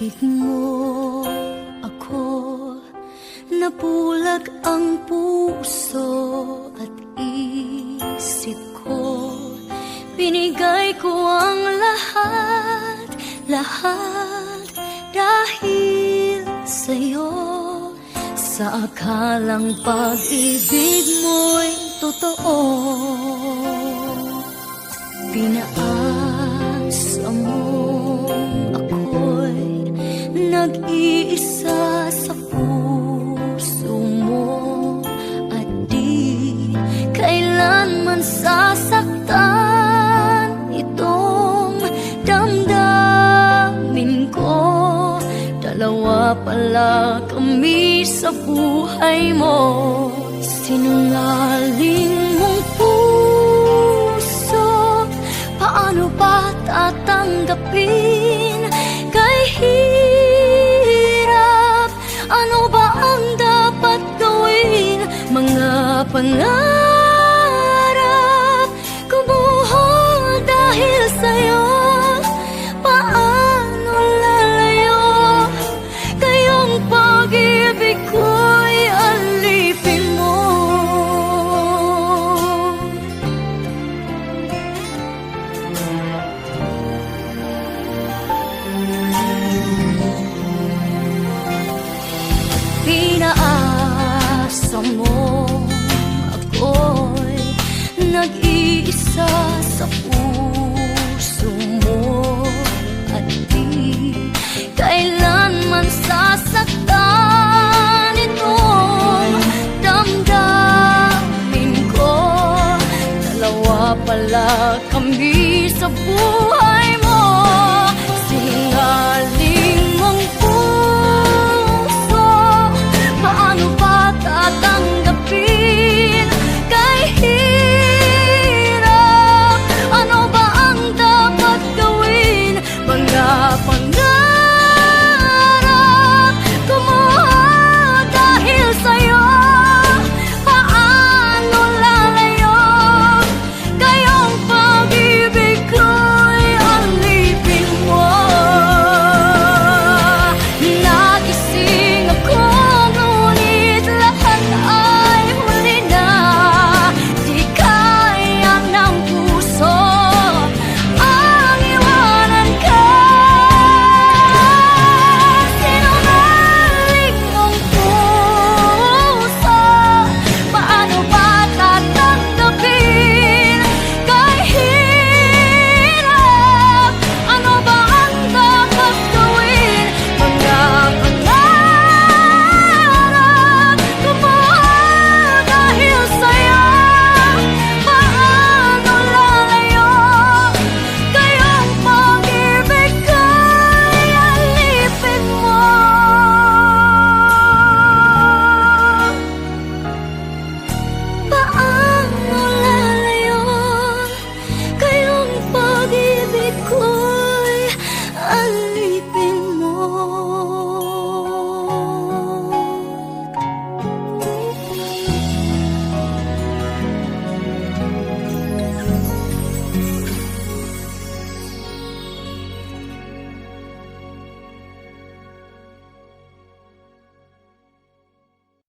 pag-ibig mo ako, nabulag ang puso at isip ko. Binigay ko ang lahat, lahat dahil sa'yo. Sa akalang pag-ibig mo'y totoo, pinaasa mo ako'y nag-iisa sa puso mo, at di kailanman sasaktan itong damdamin ko. Dalawa pala kami sa buhay mo, sinungaling mong puso, paano ba tatanggapin? Kay hirap, ano ba ang dapat gawin? Mga pangarap kumuhol dahil sa'yo. Paano lalayo? Kayong pag-ibig ko'y alipin mo. Pinaasa mo ako'y nag-iisa sa puso mo, at di kailanman sasaktan itong damdamin ko. Dalawa pala kami sa buhay